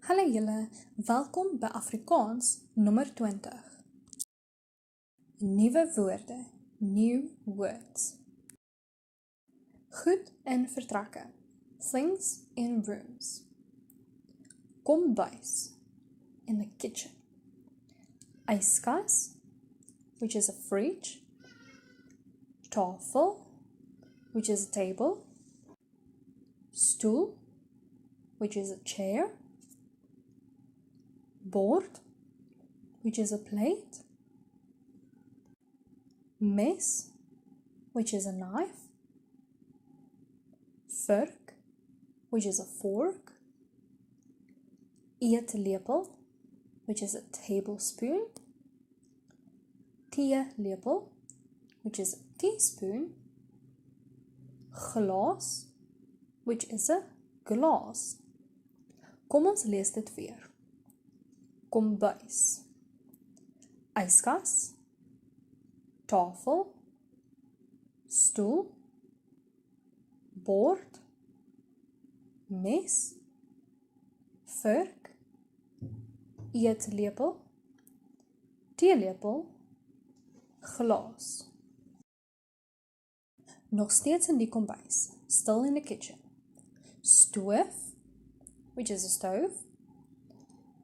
Hallo julle, welkom by Afrikaans nommer 20. Nuwe woorde, new words. Goed in vertrekke, things in rooms. Kombuis, in the kitchen. Yskas, which is a fridge. Tafel, which is a table. Stoel, which is a chair. Bord, which is a plate. Mes, which is a knife. Vork, which is a fork. Eetlepel, which is a tablespoon. Theelepel, which is a teaspoon. Glas, which is a glass. Kom ons lees dit weer. Kombuis, yskas, tafel, stoel, bord, mes, vork, eetlepel, theelepel, glas. Nog steeds in die kombuis, still in the kitchen. Stoof, which is a stove.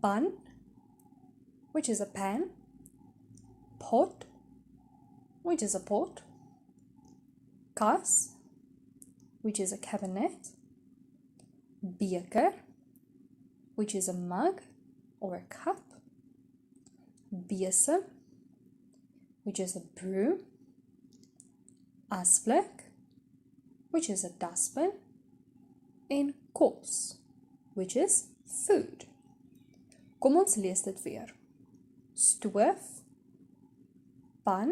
Pan, which is a pan. Pot, which is a pot. Kas, which is a cabinet. Beker, which is a mug or a cup. Besem, which is a broom. Asblik, which is a dustbin. En kos, which is food. Kom ons lees dit weer. Stoof, pan,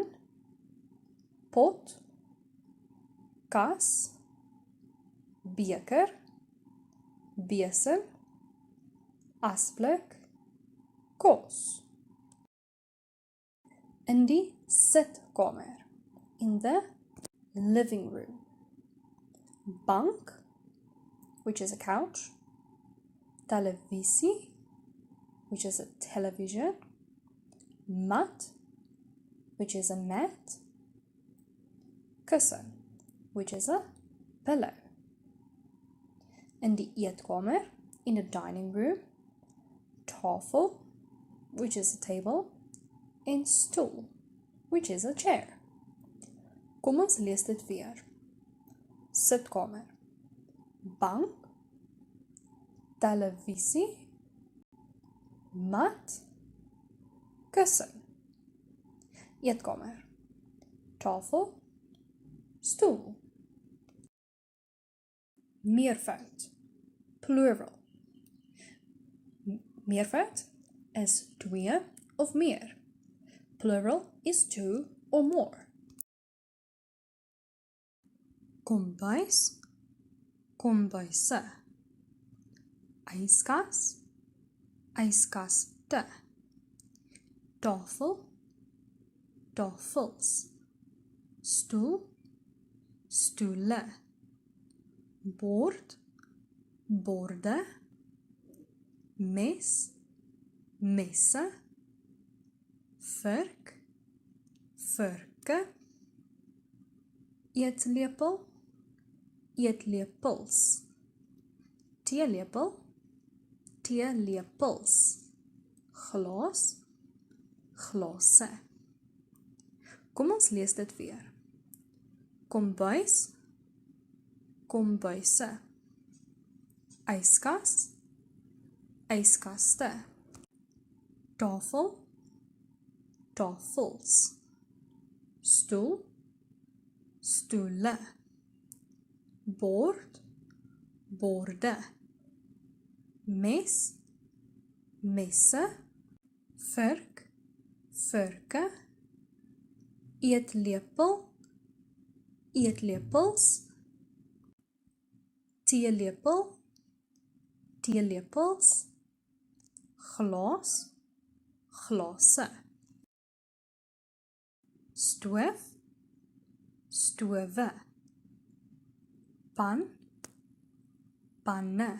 pot, kas, beker, besem, asblik, kos. In die sitkamer, in the living room. Bank, which is a couch. Televisie, which is a television. Mat, which is a mat. Kussen, which is a pillow. In die eetkamer, in the dining room. Tafel, which is a table. En stoel, which is a chair. Kom ons lees dit weer. Sitkamer, bank, televisie, mat, kussen. Eetkamer, tafel, stoel. Meervoud, plural. Meervoud is 2 of meer. Plural is 2 or more. Kombuis, kombuise. Yskas, yskaste. Tafel, tafels. Stoel, stoele. Bord, borde. Mes, messe. Vork, vorke. Eetlepel, eetlepels. Theelepel, theelepels. Glas, glase. Kom ons lees dit weer. Kombuis, kombuise. Yskas, yskaste. Tafel, tafels. Stoel, stoele. Bord, borde. Mes, messe. Vork, vorke. Eetlepel, eetlepels. Theelepel, theelepels. Glas, glase. Stoof, stowwe. Pan, panne.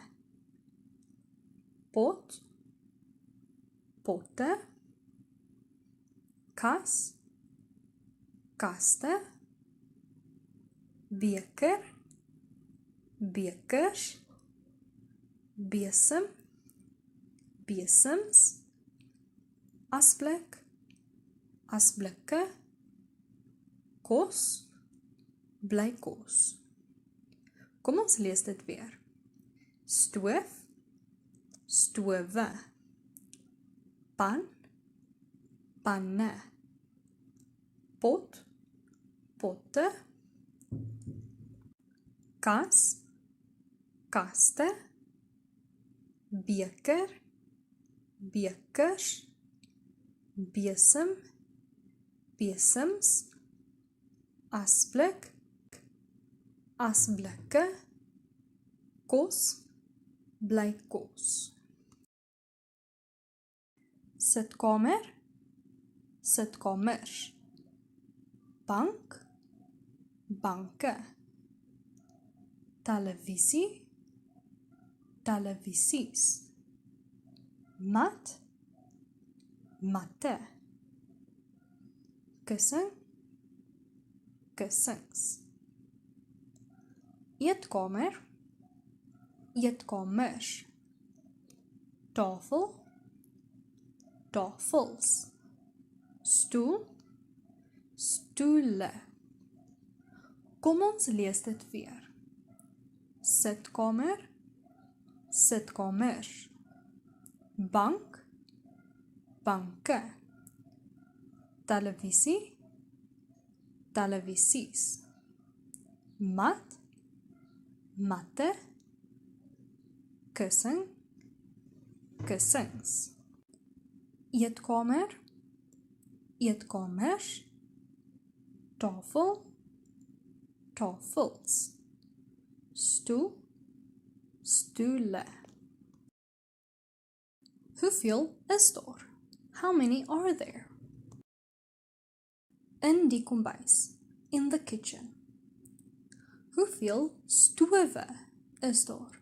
pot, potte, kas, kaste, beker, bekers, besem, besems, asblik, asblikke, kos, blykos. Kom ons lees dit weer. Stoof, stowwe, pan, panne, pot, potte, kas, kaste, beker, bekers, besem, besems, asblik, asblikke, kos, blykos. Sitkamer, sitkamers, bank, banke, televisie, televisies, mat, matte, kussing, kussings, eetkamer, eetkamers, tafel, tafels, stoel, stoele. Kom ons lees dit weer. Sitkamer, sitkamers, bank, banke, televisie, televisies, mat, matte, kussing, kussings, eetkamer, eetkamers, tafel, tafels, stoel, stoele. Hoeveel is daar? How many are there? In die kombuis, in the kitchen. Hoeveel stowe is daar?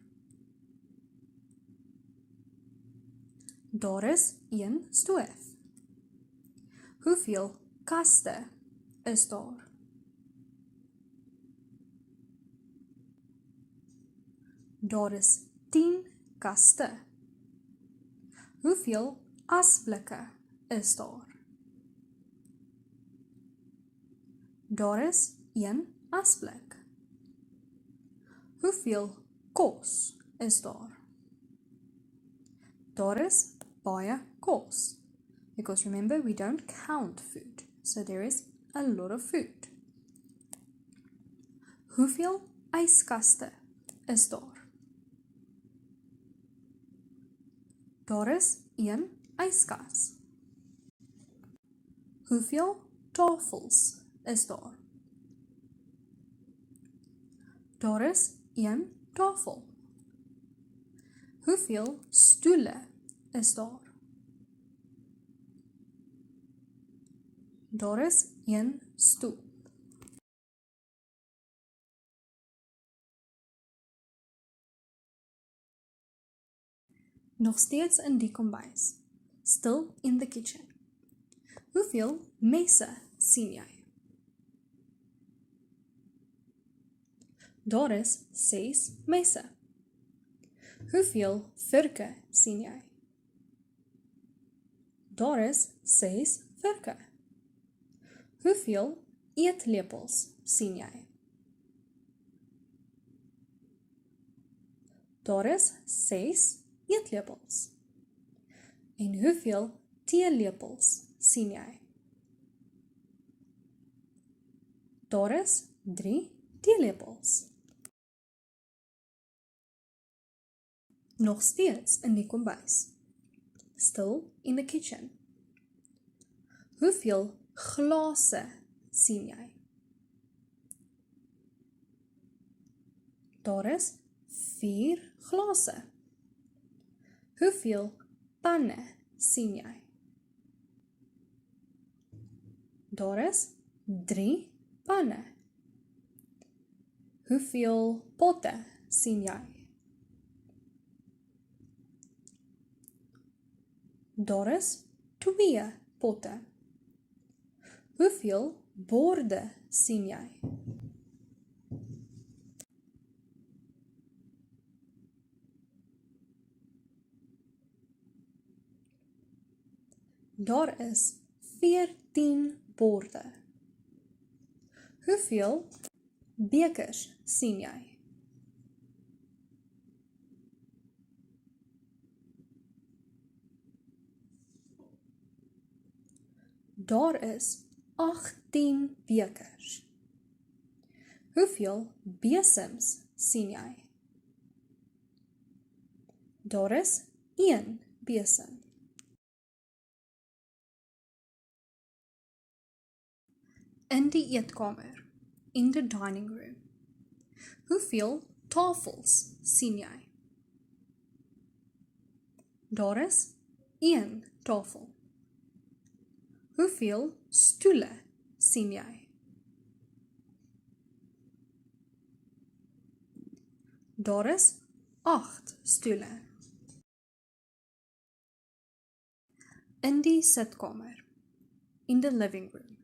Daar is 1 stoof. Hoeveel kaste is daar? Daar is 10 kaste. Hoeveel asblikke is daar? Daar is 1 asblik. Hoeveel kos is daar? Daar is baie kos. Because remember, we don't count food. So there is a lot of food. Hoeveel yskaste is daar? Daar is 1 yskas. Hoeveel tafels is daar? Daar is 1 tafel. Hoeveel stoele is daar? Daar is 1 stoel. Nog steeds in die kombuis. Still in the kitchen. Hoeveel messe sien jy? Daar is 6 messe. Hoeveel vorke sien jy? Daar is 6 vorke. Hoeveel eetlepels sien jy? Daar is 6 eetlepels. En hoeveel teelepels sien jy? Daar is 3 teelepels. Nog steeds in die kombuis. Still in the kitchen. Hoeveel glase sien jy? Daar is 4 glase. Hoeveel panne sien jy? Daar is 3 panne. Hoeveel potte sien jy? Daar is 2 potte. Hoeveel borde sien jy? Daar is 14 borde. Hoeveel bekers sien jy? Daar is 18 bekers. Hoeveel besems sien jy? Daar is 1 besem. In die eetkamer, in the dining room. Hoeveel tafels sien jy? Daar is 1 tafel. Hoeveel stoele sien jy? Daar is 8 stoele. In die sitkamer, in the living room.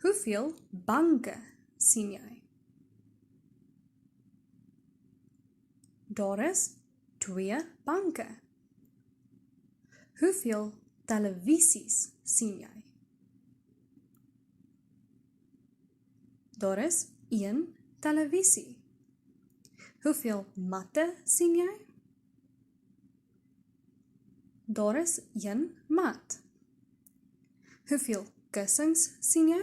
Hoeveel banke sien jy? Daar is 2 banke. Hoeveel televisies sien jy? Daar is 1 televisie. Hoeveel matte sien jy? Daar is 1 mat. Hoeveel kussings sien jy?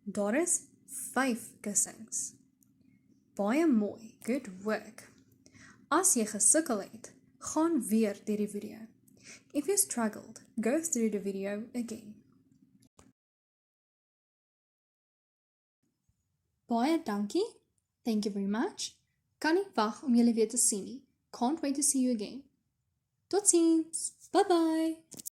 Daar is 5 kussings. Baie mooi, good work. As jy gesukkel het, gaan weer deur die video. If you struggled, go through the video again. Baie dankie. Thank you very much. Kan nie wag om julle weer te sien nie. Can't wait to see you again. Tot ziens. Bye bye.